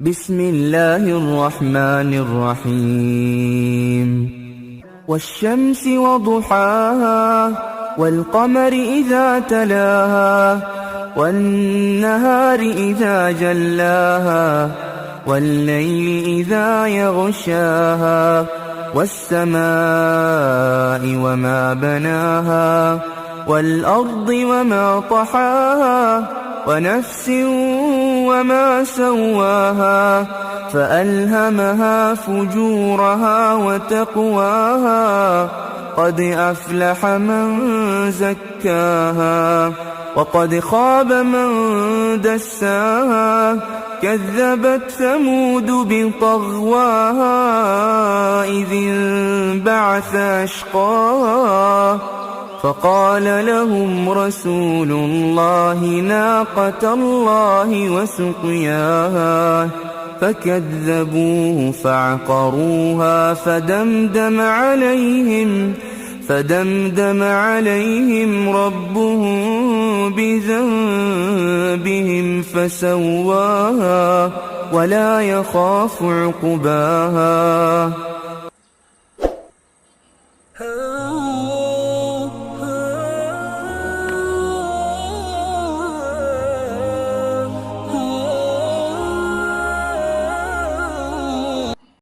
بسم الله الرحمن الرحيم. والشمس وضحاها والقمر إذا تلاها والنهار إذا جلاها والليل إذا يغشاها والسماء وما بناها والأرض وما طحاها ونفس وما سواها فألهمها فجورها وتقواها قد أفلح من زكاها وقد خاب من دساها كذبت ثمود بطغواها إذ انبعث أشقاها فقال لهم رسول الله ناقة الله وسقياها فكذبوه فعقروها فدمدم عليهم ربهم بذنبهم فسواها ولا يخاف عقباها